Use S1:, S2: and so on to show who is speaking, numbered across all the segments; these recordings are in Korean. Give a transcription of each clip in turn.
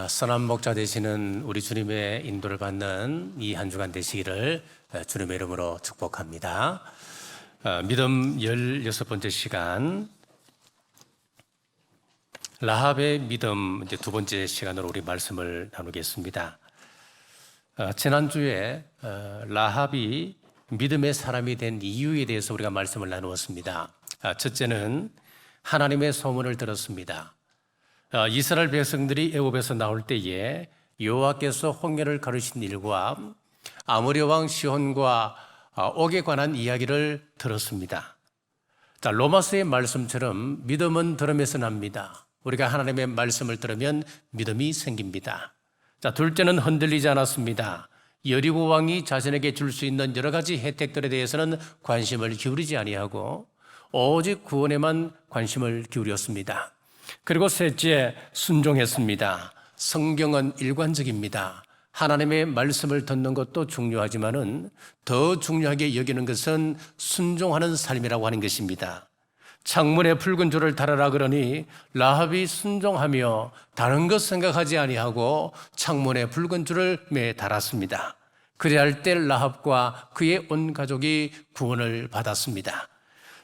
S1: 선한 목자 되시는 우리 주님의 인도를 받는 이 한 주간 되시기를 주님의 이름으로 축복합니다. 믿음 16번째 시간, 라합의 믿음 이제 두 번째 시간으로 우리 말씀을 나누겠습니다. 지난주에 라합이 믿음의 사람이 된 이유에 대해서 우리가 말씀을 나누었습니다. 첫째는 하나님의 소문을 들었습니다. 이스라엘 백성들이 애굽에서 나올 때에 여호와께서 홍해를 가르신 일과 아모리 왕 시혼과 옥에 관한 이야기를 들었습니다. 자, 로마서의 말씀처럼 믿음은 들음에서 납니다. 우리가 하나님의 말씀을 들으면 믿음이 생깁니다. 자, 둘째는 흔들리지 않았습니다. 여리고 왕이 자신에게 줄 수 있는 여러 가지 혜택들에 대해서는 관심을 기울이지 아니하고 오직 구원에만 관심을 기울였습니다. 그리고 셋째, 순종했습니다. 성경은 일관적입니다. 하나님의 말씀을 듣는 것도 중요하지만은 더 중요하게 여기는 것은 순종하는 삶이라고 하는 것입니다. 창문에 붉은 줄을 달아라 그러니 라합이 순종하며 다른 것 생각하지 아니하고 창문에 붉은 줄을 매 달았습니다. 그리할 때 라합과 그의 온 가족이 구원을 받았습니다.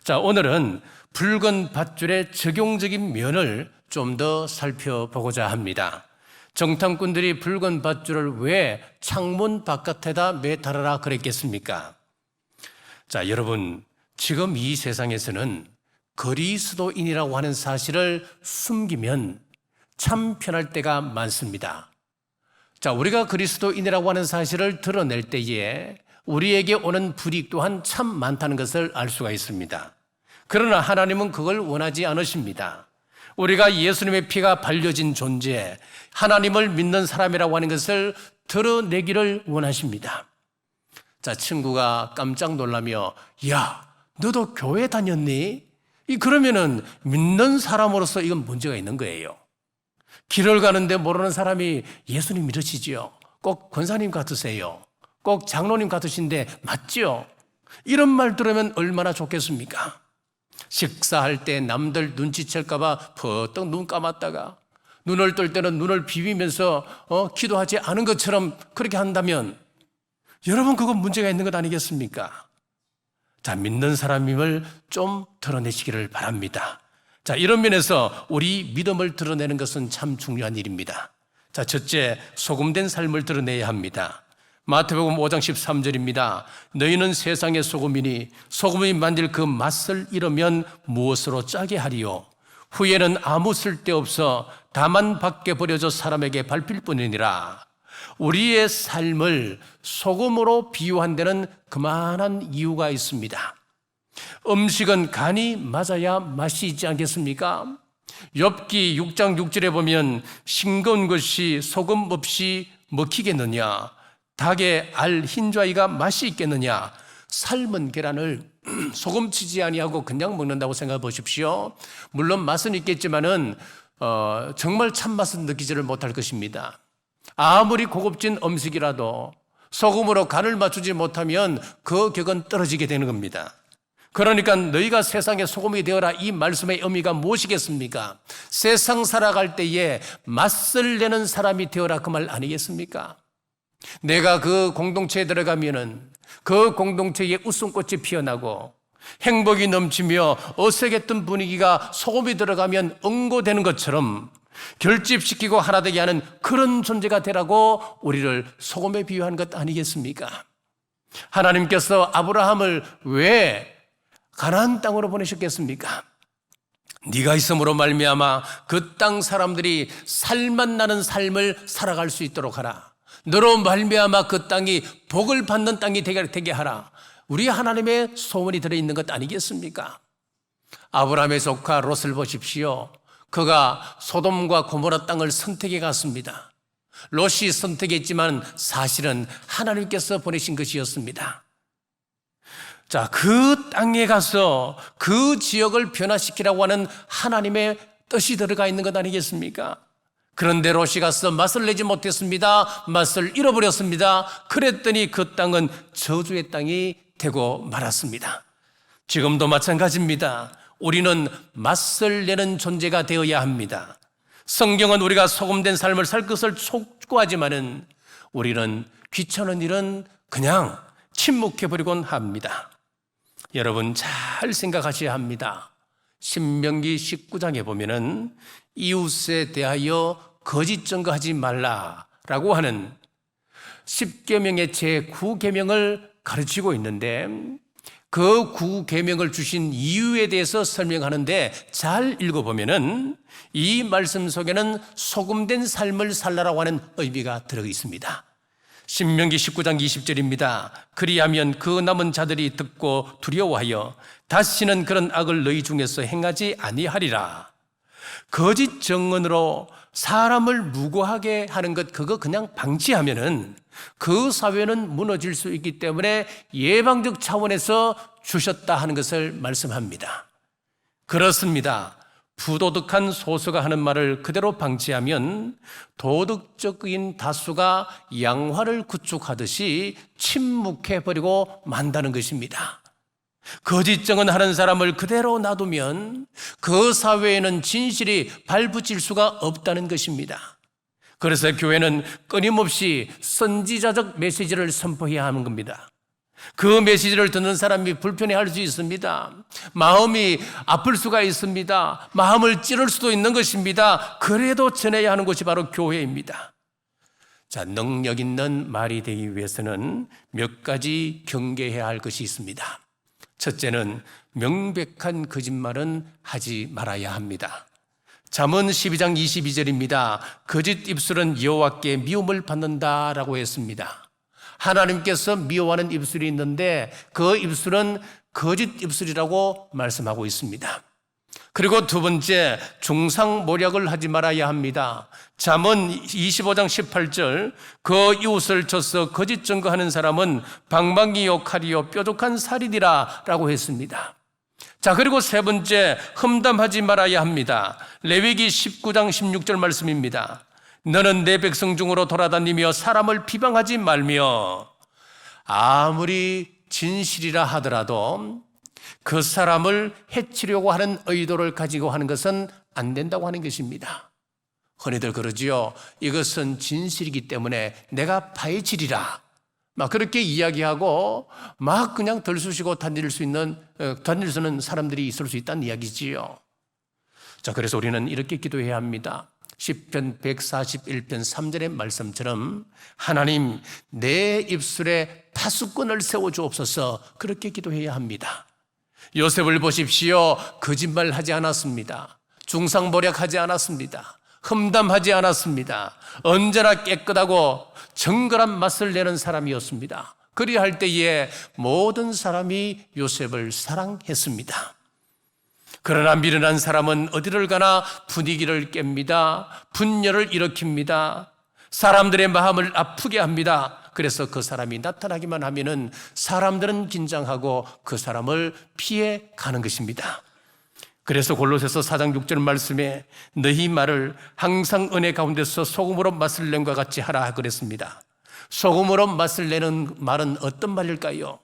S1: 자, 오늘은 붉은 밧줄의 적용적인 면을 좀 더 살펴보고자 합니다. 정탐꾼들이 붉은 밧줄을 왜 창문 바깥에다 매달아라 그랬겠습니까? 자, 여러분, 지금 이 세상에서는 그리스도인이라고 하는 사실을 숨기면 참 편할 때가 많습니다. 자, 우리가 그리스도인이라고 하는 사실을 드러낼 때에 우리에게 오는 불이익 또한 참 많다는 것을 알 수가 있습니다. 그러나 하나님은 그걸 원하지 않으십니다. 우리가 예수님의 피가 발려진 존재, 하나님을 믿는 사람이라고 하는 것을 드러내기를 원하십니다. 자, 친구가 깜짝 놀라며, 야, 너도 교회 다녔니? 그러면은 믿는 사람으로서 이건 문제가 있는 거예요. 길을 가는데 모르는 사람이 예수님 믿으시지요? 꼭 권사님 같으세요? 꼭 장로님 같으신데 맞죠? 이런 말 들으면 얼마나 좋겠습니까? 식사할 때 남들 눈치챌까 봐 퍼뜩 눈 감았다가 눈을 뜰 때는 눈을 비비면서 기도하지 않은 것처럼 그렇게 한다면 여러분, 그건 문제가 있는 것 아니겠습니까? 자, 믿는 사람임을 좀 드러내시기를 바랍니다. 자, 이런 면에서 우리 믿음을 드러내는 것은 참 중요한 일입니다. 자, 첫째, 소금된 삶을 드러내야 합니다. 마태복음 5장 13절입니다. 너희는 세상의 소금이니 소금이 만일 그 맛을 잃으면 무엇으로 짜게 하리요? 후에는 아무 쓸데없어 다만 밖에 버려져 사람에게 밟힐 뿐이니라. 우리의 삶을 소금으로 비유한 데는 그만한 이유가 있습니다. 음식은 간이 맞아야 맛이 있지 않겠습니까? 욥기 6장 6절에 보면 싱거운 것이 소금 없이 먹히겠느냐? 닭의 알 흰좌이가 맛이 있겠느냐? 삶은 계란을 소금치지 아니하고 그냥 먹는다고 생각해 보십시오. 물론 맛은 있겠지만은 정말 참맛은 느끼지를 못할 것입니다. 아무리 고급진 음식이라도 소금으로 간을 맞추지 못하면 그 격은 떨어지게 되는 겁니다. 그러니까 너희가 세상의 소금이 되어라, 이 말씀의 의미가 무엇이겠습니까? 세상 살아갈 때에 맛을 내는 사람이 되어라, 그 말 아니겠습니까? 내가 그 공동체에 들어가면은 그 공동체에 웃음꽃이 피어나고 행복이 넘치며 어색했던 분위기가 소금이 들어가면 응고되는 것처럼 결집시키고 하나 되게 하는 그런 존재가 되라고 우리를 소금에 비유한 것 아니겠습니까? 하나님께서 아브라함을 왜 가나안 땅으로 보내셨겠습니까? 네가 있음으로 말미암아 그 땅 사람들이 살맛 나는 삶을 살아갈 수 있도록 하라. 너로 말미암아 그 땅이 복을 받는 땅이 되게 하라. 우리 하나님의 소원이 들어있는 것 아니겠습니까? 아브라함의 조카 롯을 보십시오. 그가 소돔과 고모라 땅을 선택해 갔습니다. 롯이 선택했지만 사실은 하나님께서 보내신 것이었습니다. 자, 그 땅에 가서 그 지역을 변화시키라고 하는 하나님의 뜻이 들어가 있는 것 아니겠습니까? 그런데 롯이 가서 맛을 내지 못했습니다. 맛을 잃어버렸습니다. 그랬더니 그 땅은 저주의 땅이 되고 말았습니다. 지금도 마찬가지입니다. 우리는 맛을 내는 존재가 되어야 합니다. 성경은 우리가 소금된 삶을 살 것을 촉구하지만은 우리는 귀찮은 일은 그냥 침묵해버리곤 합니다. 여러분 잘 생각하셔야 합니다. 신명기 19장에 보면은 이웃에 대하여 거짓 증거하지 말라라고 하는 10계명의 제9계명을 가르치고 있는데 그 9계명을 주신 이유에 대해서 설명하는데 잘 읽어보면은 이 말씀 속에는 소금된 삶을 살라라고 하는 의미가 들어 있습니다. 신명기 19장 20절입니다. 그리하면 그 남은 자들이 듣고 두려워하여 다시는 그런 악을 너희 중에서 행하지 아니하리라. 거짓 증언으로 사람을 무고하게 하는 것 그거 그냥 방치하면은 그 사회는 무너질 수 있기 때문에 예방적 차원에서 주셨다 하는 것을 말씀합니다. 그렇습니다. 부도덕한 소수가 하는 말을 그대로 방치하면 도덕적인 다수가 양화를 구축하듯이 침묵해버리고 만다는 것입니다. 거짓 증언하는 사람을 그대로 놔두면 그 사회에는 진실이 발붙일 수가 없다는 것입니다. 그래서 교회는 끊임없이 선지자적 메시지를 선포해야 하는 겁니다. 그 메시지를 듣는 사람이 불편해할 수 있습니다. 마음이 아플 수가 있습니다. 마음을 찌를 수도 있는 것입니다. 그래도 전해야 하는 곳이 바로 교회입니다. 자, 능력 있는 말이 되기 위해서는 몇 가지 경계해야 할 것이 있습니다. 첫째는 명백한 거짓말은 하지 말아야 합니다. 잠언 12장 22절입니다. 거짓 입술은 여호와께 미움을 받는다라고 했습니다. 하나님께서 미워하는 입술이 있는데 그 입술은 거짓 입술이라고 말씀하고 있습니다. 그리고 두 번째, 중상모략을 하지 말아야 합니다. 잠언 25장 18절, 그 이웃을 쳐서 거짓 증거하는 사람은 방망이요 칼이요 뾰족한 살이니라 라고 했습니다. 자, 그리고 세 번째, 험담하지 말아야 합니다. 레위기 19장 16절 말씀입니다. 너는 내 백성 중으로 돌아다니며 사람을 비방하지 말며 아무리 진실이라 하더라도 그 사람을 해치려고 하는 의도를 가지고 하는 것은 안 된다고 하는 것입니다. 흔히들 그러지요. 이것은 진실이기 때문에 내가 파헤치리라. 막 그렇게 이야기하고 막 그냥 들쑤시고 다닐 수는 사람들이 있을 수 있다는 이야기지요. 자, 그래서 우리는 이렇게 기도해야 합니다. 시편 141편 3절의 말씀처럼 하나님 내 입술에 파수꾼을 세워주옵소서 그렇게 기도해야 합니다. 요셉을 보십시오. 거짓말하지 않았습니다. 중상모략하지 않았습니다. 험담하지 않았습니다. 언제나 깨끗하고 정결한 맛을 내는 사람이었습니다. 그리할 때에 모든 사람이 요셉을 사랑했습니다. 그러나 미련한 사람은 어디를 가나 분위기를 깹니다. 분열을 일으킵니다. 사람들의 마음을 아프게 합니다. 그래서 그 사람이 나타나기만 하면은 사람들은 긴장하고 그 사람을 피해 가는 것입니다. 그래서 골로새서 4장 6절 말씀에 너희 말을 항상 은혜 가운데서 소금으로 맛을 낸 것과 같이 하라 그랬습니다. 소금으로 맛을 내는 말은 어떤 말일까요?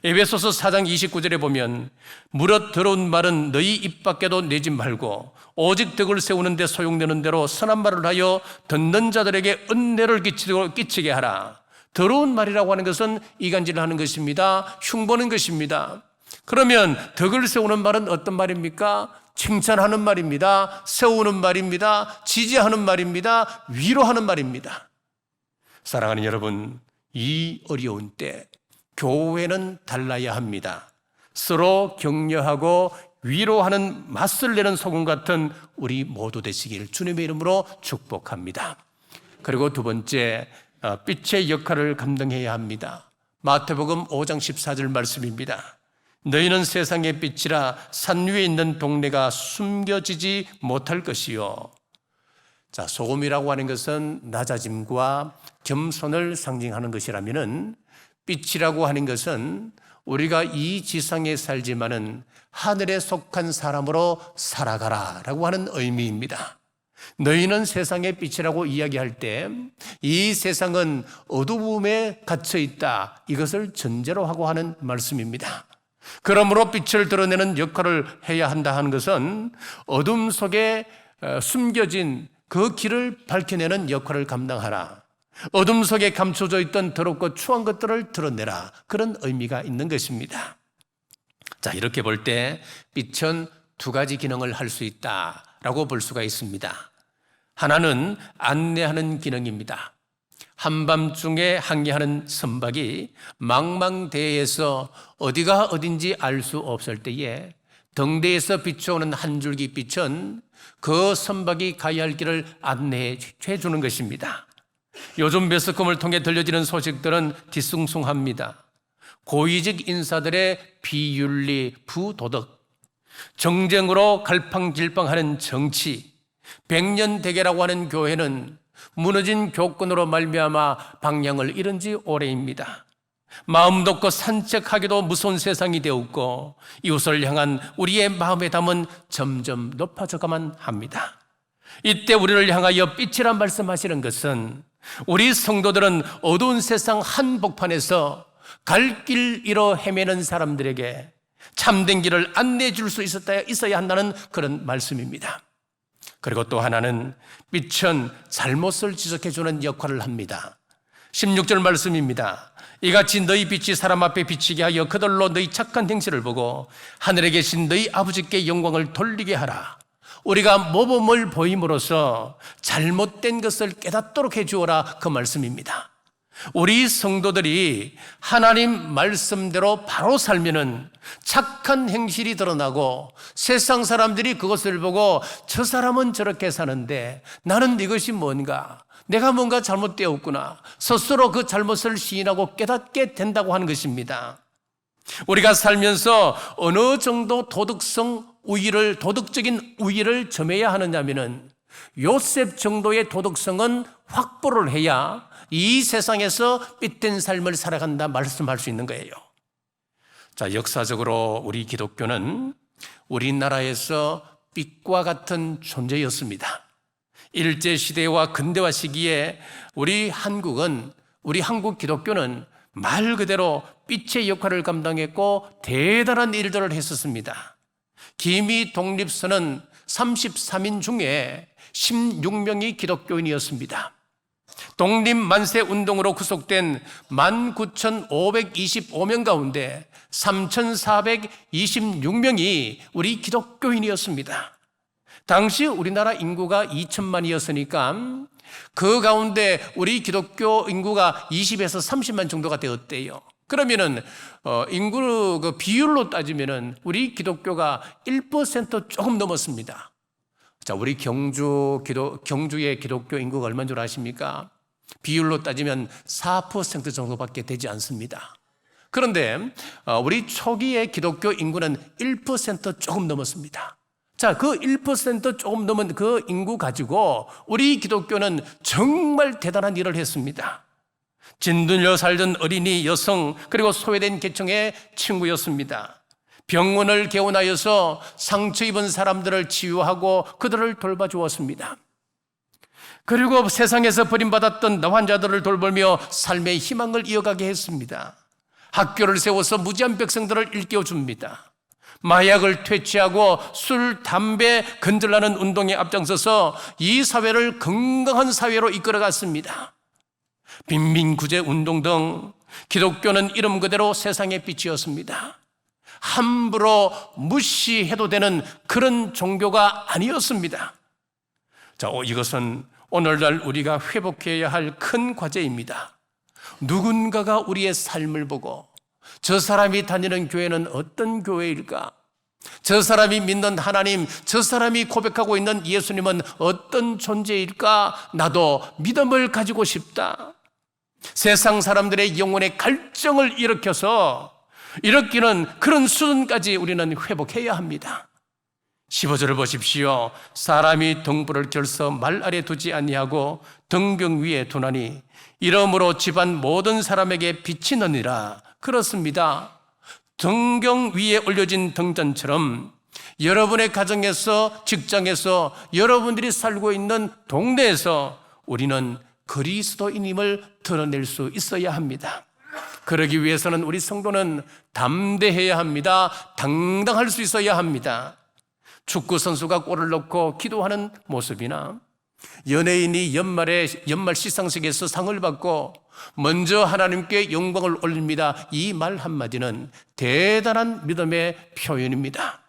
S1: 에베소서 4장 29절에 보면 무릇 더러운 말은 너희 입 밖에도 내지 말고 오직 덕을 세우는 데 소용되는 대로 선한 말을 하여 듣는 자들에게 은혜를 끼치게 하라. 더러운 말이라고 하는 것은 이간질을 하는 것입니다. 흉보는 것입니다. 그러면 덕을 세우는 말은 어떤 말입니까? 칭찬하는 말입니다. 세우는 말입니다. 지지하는 말입니다. 위로하는 말입니다. 사랑하는 여러분, 이 어려운 때 교회는 달라야 합니다. 서로 격려하고 위로하는 맛을 내는 소금 같은 우리 모두 되시길 주님의 이름으로 축복합니다. 그리고 두 번째, 빛의 역할을 감당해야 합니다. 마태복음 5장 14절 말씀입니다. 너희는 세상의 빛이라 산 위에 있는 동네가 숨겨지지 못할 것이요. 자, 소금이라고 하는 것은 낮아짐과 겸손을 상징하는 것이라면은 빛이라고 하는 것은 우리가 이 지상에 살지만은 하늘에 속한 사람으로 살아가라라고 하는 의미입니다. 너희는 세상의 빛이라고 이야기할 때 이 세상은 어두움에 갇혀 있다. 이것을 전제로 하고 하는 말씀입니다. 그러므로 빛을 드러내는 역할을 해야 한다 하는 것은 어둠 속에 숨겨진 그 길을 밝혀내는 역할을 감당하라. 어둠 속에 감춰져 있던 더럽고 추한 것들을 드러내라. 그런 의미가 있는 것입니다. 자, 이렇게 볼 때 빛은 두 가지 기능을 할 수 있다라고 볼 수가 있습니다. 하나는 안내하는 기능입니다. 한밤중에 항해하는 선박이 망망대해에서 어디가 어딘지 알 수 없을 때에 등대에서 비춰오는 한 줄기 빛은 그 선박이 가야 할 길을 안내해 주는 것입니다. 요즘 매스컴을 통해 들려지는 소식들은 뒤숭숭합니다. 고위직 인사들의 비윤리, 부도덕, 정쟁으로 갈팡질팡하는 정치, 백년대계라고 하는 교회는 무너진 교권으로 말미암아 방향을 잃은 지 오래입니다. 마음 놓고 산책하기도 무서운 세상이 되었고 이웃을 향한 우리의 마음의 담은 점점 높아져가만 합니다. 이때 우리를 향하여 빛이란 말씀하시는 것은 우리 성도들은 어두운 세상 한복판에서 갈 길 잃어 헤매는 사람들에게 참된 길을 안내해 줄 수 있어야 한다는 그런 말씀입니다. 그리고 또 하나는 빛은 잘못을 지적해 주는 역할을 합니다. 16절 말씀입니다. 이같이 너희 빛이 사람 앞에 비치게 하여 그들로 너희 착한 행실을 보고 하늘에 계신 너희 아버지께 영광을 돌리게 하라. 우리가 모범을 보임으로써 잘못된 것을 깨닫도록 해주어라, 그 말씀입니다. 우리 성도들이 하나님 말씀대로 바로 살면은 착한 행실이 드러나고 세상 사람들이 그것을 보고 저 사람은 저렇게 사는데 나는 이것이 뭔가, 내가 뭔가 잘못되었구나, 스스로 그 잘못을 시인하고 깨닫게 된다고 하는 것입니다. 우리가 살면서 어느 정도 도덕적인 우위를 점해야 하느냐면은 요셉 정도의 도덕성은 확보를 해야 이 세상에서 빛된 삶을 살아간다 말씀할 수 있는 거예요. 자, 역사적으로 우리 기독교는 우리나라에서 빛과 같은 존재였습니다. 일제시대와 근대화 시기에 우리 한국 기독교는 말 그대로 빛의 역할을 감당했고 대단한 일들을 했었습니다. 기미 독립선언 33인 중에 16명이 기독교인이었습니다. 독립만세 운동으로 구속된 19,525명 가운데 3,426명이 우리 기독교인이었습니다. 당시 우리나라 인구가 2천만이었으니까 그 가운데 우리 기독교 인구가 20에서 30만 정도가 되었대요. 그러면은 인구 그 비율로 따지면은 우리 기독교가 1% 조금 넘었습니다. 자, 우리 경주의 기독교 인구가 얼마인 줄 아십니까? 비율로 따지면 4% 정도밖에 되지 않습니다. 그런데 우리 초기의 기독교 인구는 1% 조금 넘었습니다. 자, 그 1% 조금 넘은 그 인구 가지고 우리 기독교는 정말 대단한 일을 했습니다. 짓눌려 살던 어린이, 여성, 그리고 소외된 계층의 친구였습니다. 병원을 개원하여서 상처 입은 사람들을 치유하고 그들을 돌봐주었습니다. 그리고 세상에서 버림받았던 환자들을 돌보며 삶의 희망을 이어가게 했습니다. 학교를 세워서 무지한 백성들을 일깨워줍니다. 마약을 퇴치하고 술, 담배 건들라는 운동에 앞장서서 이 사회를 건강한 사회로 이끌어갔습니다. 빈민구제 운동 등 기독교는 이름 그대로 세상의 빛이었습니다. 함부로 무시해도 되는 그런 종교가 아니었습니다. 자, 이것은 오늘날 우리가 회복해야 할 큰 과제입니다. 누군가가 우리의 삶을 보고 저 사람이 다니는 교회는 어떤 교회일까? 저 사람이 믿는 하나님, 저 사람이 고백하고 있는 예수님은 어떤 존재일까? 나도 믿음을 가지고 싶다. 세상 사람들의 영혼의 갈증을 일으키는 그런 수준까지 우리는 회복해야 합니다. 15절을 보십시오. 사람이 등불을 결서 말 아래 두지 아니하고 등경 위에 두나니 이러므로 집안 모든 사람에게 빛이 나니라. 그렇습니다. 등경 위에 올려진 등잔처럼 여러분의 가정에서, 직장에서, 여러분들이 살고 있는 동네에서 우리는 그리스도인임을 드러낼 수 있어야 합니다. 그러기 위해서는 우리 성도는 담대해야 합니다. 당당할 수 있어야 합니다. 축구 선수가 골을 넣고 기도하는 모습이나 연예인이 연말 시상식에서 상을 받고 먼저 하나님께 영광을 올립니다. 이 말 한마디는 대단한 믿음의 표현입니다.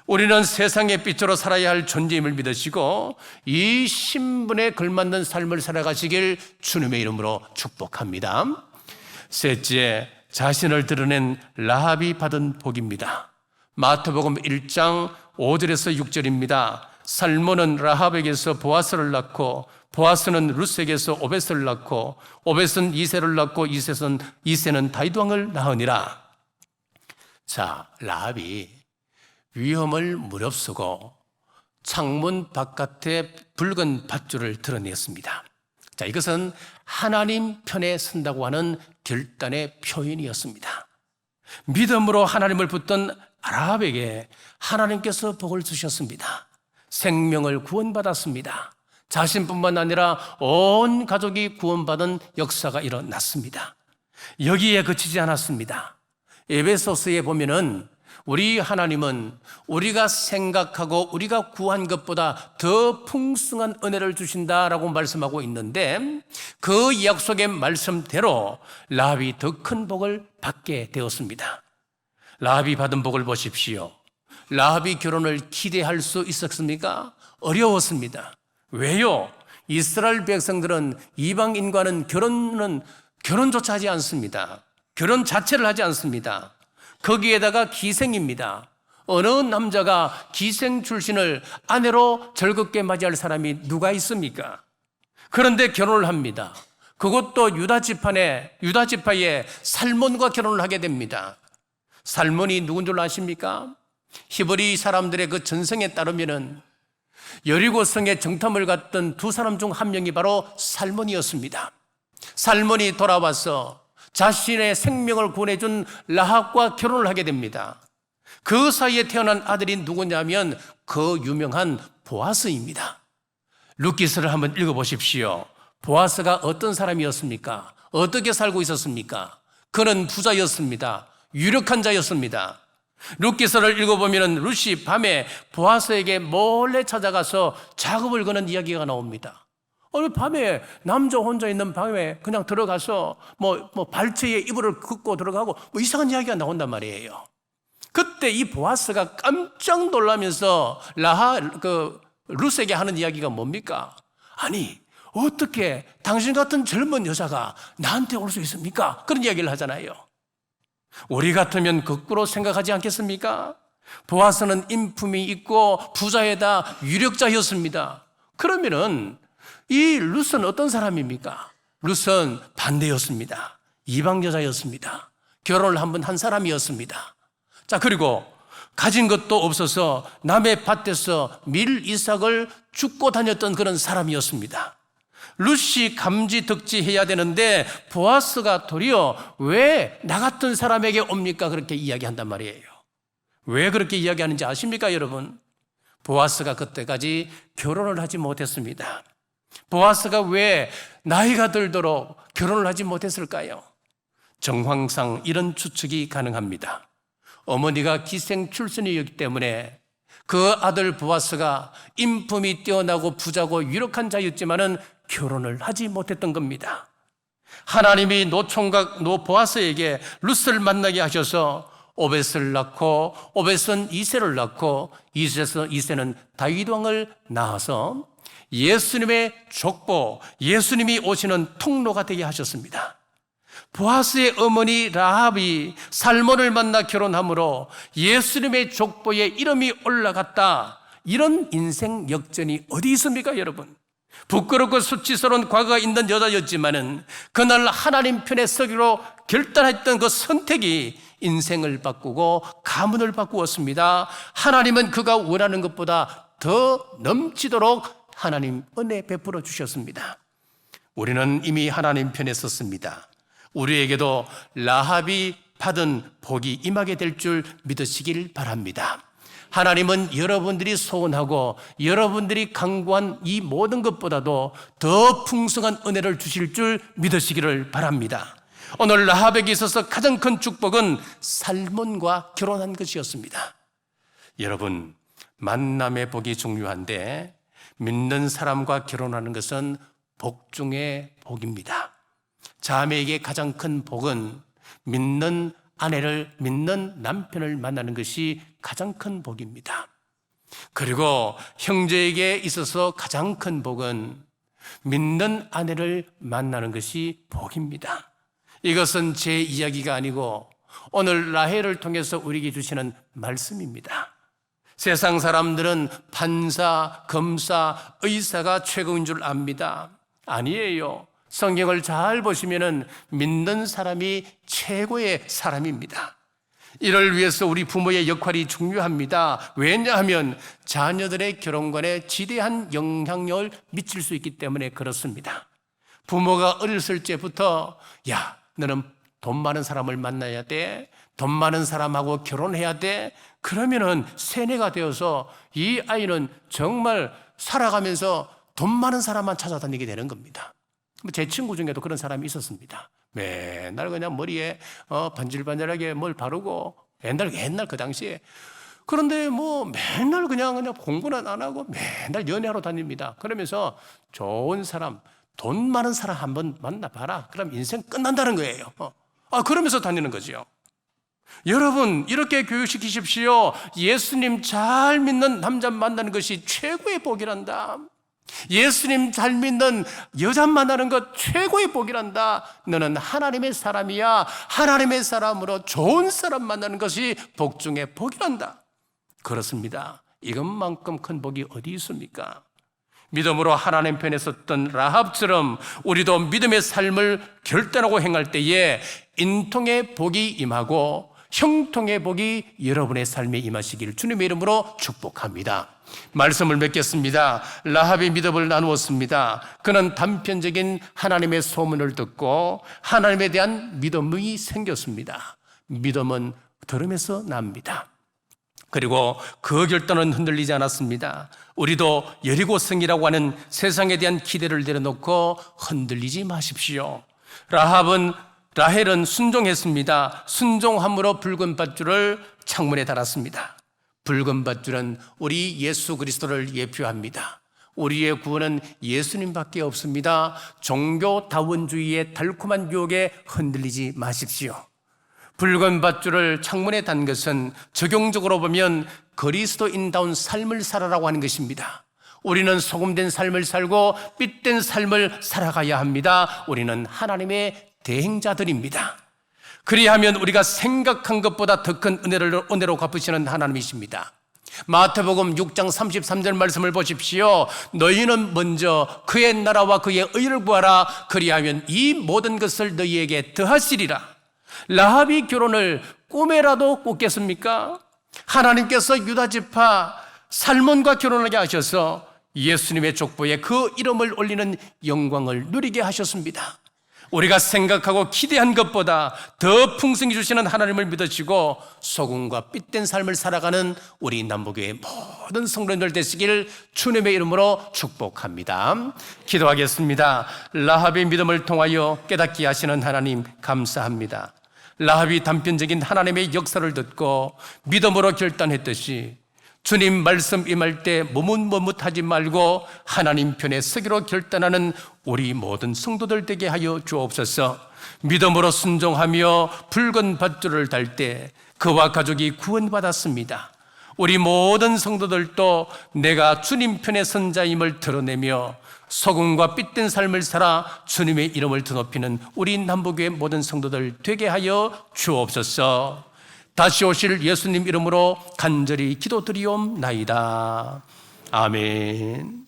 S1: 우리는 세상의 빛으로 살아야 할 존재임을 믿으시고 이 신분에 걸맞는 삶을 살아가시길 주님의 이름으로 축복합니다. 셋째, 자신을 드러낸 라합이 받은 복입니다. 마태복음 1장 5절에서 6절입니다. 살몬은 라합에게서 보아스를 낳고 보아스는 룻에게서 오벳을 낳고 오벳은 이새를 낳고 이새는 다윗 왕을 낳으니라. 자, 라합이 위험을 무릅쓰고 창문 바깥에 붉은 밧줄을 드러냈습니다. 자, 이것은 하나님 편에 선다고 하는 결단의 표현이었습니다. 믿음으로 하나님을 붙든 라합에게 하나님께서 복을 주셨습니다. 생명을 구원받았습니다. 자신뿐만 아니라 온 가족이 구원받은 역사가 일어났습니다. 여기에 그치지 않았습니다. 에베소서에 보면은 우리 하나님은 우리가 생각하고 우리가 구한 것보다 더 풍성한 은혜를 주신다라고 말씀하고 있는데 그 약속의 말씀대로 라합이 더 큰 복을 받게 되었습니다. 라합이 받은 복을 보십시오. 라합이 결혼을 기대할 수 있었습니까? 어려웠습니다. 왜요? 이스라엘 백성들은 이방인과는 결혼조차 하지 않습니다. 결혼 자체를 하지 않습니다. 거기에다가 기생입니다. 어느 남자가 기생 출신을 아내로 즐겁게 맞이할 사람이 누가 있습니까? 그런데 결혼을 합니다. 그것도 유다 지파의 살몬과 결혼을 하게 됩니다. 살몬이 누군 줄 아십니까? 히브리 사람들의 그 전성에 따르면은 여리고성에 정탐을 갔던 두 사람 중 한 명이 바로 살몬이었습니다. 살몬이 돌아와서 자신의 생명을 구원해준 라합과 결혼을 하게 됩니다. 그 사이에 태어난 아들이 누구냐면 그 유명한 보아스입니다. 룻기서를 한번 읽어보십시오. 보아스가 어떤 사람이었습니까? 어떻게 살고 있었습니까? 그는 부자였습니다. 유력한 자였습니다. 룻기서를 읽어보면 룻이 밤에 보아스에게 몰래 찾아가서 작업을 거는 이야기가 나옵니다. 밤에 남자 혼자 있는 밤에 그냥 들어가서 발치에 이불을 긋고 들어가고 이상한 이야기가 나온단 말이에요. 그때 이 보아스가 깜짝 놀라면서 룻에게 하는 이야기가 뭡니까? 아니, 어떻게 당신 같은 젊은 여자가 나한테 올 수 있습니까? 그런 이야기를 하잖아요. 우리 같으면 거꾸로 생각하지 않겠습니까? 보아스는 인품이 있고 부자에다 유력자였습니다. 그러면은 이 룻은 어떤 사람입니까? 룻은 반대였습니다. 이방 여자였습니다. 결혼을 한번 한 사람이었습니다. 자, 그리고 가진 것도 없어서 남의 밭에서 밀 이삭을 줍고 다녔던 그런 사람이었습니다. 룻이 감지덕지해야 되는데 보아스가 도리어 왜 나 같은 사람에게 옵니까? 그렇게 이야기한단 말이에요. 왜 그렇게 이야기하는지 아십니까, 여러분? 보아스가 그때까지 결혼을 하지 못했습니다. 보아스가 왜 나이가 들도록 결혼을 하지 못했을까요? 정황상 이런 추측이 가능합니다. 어머니가 기생 출신이었기 때문에 그 아들 보아스가 인품이 뛰어나고 부자고 유력한 자였지만은 결혼을 하지 못했던 겁니다. 하나님이 노총각 보아스에게 룻을 만나게 하셔서 오벳을 낳고 오벳은 이새를 낳고 이새는 다윗 왕을 낳아서 예수님의 족보, 예수님이 오시는 통로가 되게 하셨습니다. 보아스의 어머니 라합이 살몬을 만나 결혼함으로 예수님의 족보에 이름이 올라갔다. 이런 인생 역전이 어디 있습니까, 여러분? 부끄럽고 수치스러운 과거가 있는 여자였지만은 그날 하나님 편에 서기로 결단했던 그 선택이 인생을 바꾸고 가문을 바꾸었습니다. 하나님은 그가 원하는 것보다 더 넘치도록 하나님 은혜 베풀어 주셨습니다. 우리는 이미 하나님 편에 섰습니다. 우리에게도 라합이 받은 복이 임하게 될 줄 믿으시길 바랍니다. 하나님은 여러분들이 소원하고 여러분들이 간구한 이 모든 것보다도 더 풍성한 은혜를 주실 줄 믿으시기를 바랍니다. 오늘 라합에게 있어서 가장 큰 축복은 살몬과 결혼한 것이었습니다. 여러분, 만남의 복이 중요한데 믿는 사람과 결혼하는 것은 복 중의 복입니다. 자매에게 가장 큰 복은 믿는 아내를, 믿는 남편을 만나는 것이 가장 큰 복입니다. 그리고 형제에게 있어서 가장 큰 복은 믿는 아내를 만나는 것이 복입니다. 이것은 제 이야기가 아니고 오늘 라헬을 통해서 우리에게 주시는 말씀입니다. 세상 사람들은 판사, 검사, 의사가 최고인 줄 압니다. 아니에요. 성경을 잘 보시면은 믿는 사람이 최고의 사람입니다. 이를 위해서 우리 부모의 역할이 중요합니다. 왜냐하면 자녀들의 결혼관에 지대한 영향력을 미칠 수 있기 때문에 그렇습니다. 부모가 어렸을 때부터 야, 너는 돈 많은 사람을 만나야 돼. 돈 많은 사람하고 결혼해야 돼. 그러면은 세뇌가 되어서 이 아이는 정말 살아가면서 돈 많은 사람만 찾아다니게 되는 겁니다. 제 친구 중에도 그런 사람이 있었습니다. 맨날 그냥 머리에 반질반질하게 뭘 바르고 옛날 그 당시에. 그런데 뭐 맨날 그냥 공부는 안 하고 맨날 연애하러 다닙니다. 그러면서 좋은 사람, 돈 많은 사람 한번 만나봐라. 그럼 인생 끝난다는 거예요. 그러면서 다니는 거죠. 여러분, 이렇게 교육시키십시오. 예수님 잘 믿는 남자 만나는 것이 최고의 복이란다. 예수님 잘 믿는 여자 만나는 것 최고의 복이란다. 너는 하나님의 사람이야. 하나님의 사람으로 좋은 사람 만나는 것이 복 중의 복이란다. 그렇습니다. 이것만큼 큰 복이 어디 있습니까? 믿음으로 하나님 편에 섰던 라합처럼 우리도 믿음의 삶을 결단하고 행할 때에 인통의 복이 임하고 형통의 복이 여러분의 삶에 임하시기를 주님의 이름으로 축복합니다. 말씀을 맺겠습니다. 라합이 믿음을 나누었습니다. 그는 단편적인 하나님의 소문을 듣고 하나님에 대한 믿음이 생겼습니다. 믿음은 들음에서 납니다. 그리고 그 결단은 흔들리지 않았습니다. 우리도 여리고성이라고 하는 세상에 대한 기대를 내려놓고 흔들리지 마십시오. 라헬은 순종했습니다. 순종함으로 붉은 밧줄을 창문에 달았습니다. 붉은 밧줄은 우리 예수 그리스도를 예표합니다. 우리의 구원은 예수님밖에 없습니다. 종교다원주의의 달콤한 유혹에 흔들리지 마십시오. 붉은 밧줄을 창문에 단 것은 적용적으로 보면 그리스도인다운 삶을 살아라고 하는 것입니다. 우리는 소금된 삶을 살고 빛된 삶을 살아가야 합니다. 우리는 하나님의 대행자들입니다. 그리하면 우리가 생각한 것보다 더 큰 은혜로 갚으시는 하나님이십니다. 마태복음 6장 33절 말씀을 보십시오. 너희는 먼저 그의 나라와 그의 의를 구하라. 그리하면 이 모든 것을 너희에게 더하시리라. 라합이 결혼을 꿈에라도 꿨겠습니까? 하나님께서 유다 지파 살몬과 결혼하게 하셔서 예수님의 족보에 그 이름을 올리는 영광을 누리게 하셨습니다. 우리가 생각하고 기대한 것보다 더 풍성히 주시는 하나님을 믿으시고 소금과 빛된 삶을 살아가는 우리 남부교회 모든 성도님들 되시기를 주님의 이름으로 축복합니다. 기도하겠습니다. 라합의 믿음을 통하여 깨닫게 하시는 하나님 감사합니다. 라합이 단편적인 하나님의 역사를 듣고 믿음으로 결단했듯이 주님 말씀 임할 때 머뭇머뭇하지 말고 하나님 편에 서기로 결단하는 우리 모든 성도들 되게 하여 주옵소서. 믿음으로 순종하며 붉은 밧줄을 달 때 그와 가족이 구원받았습니다. 우리 모든 성도들도 내가 주님 편의 선자임을 드러내며 소금과 빛된 삶을 살아 주님의 이름을 드높이는 우리 남부교회 모든 성도들 되게 하여 주옵소서. 다시 오실 예수님 이름으로 간절히 기도드리옵나이다. 아멘.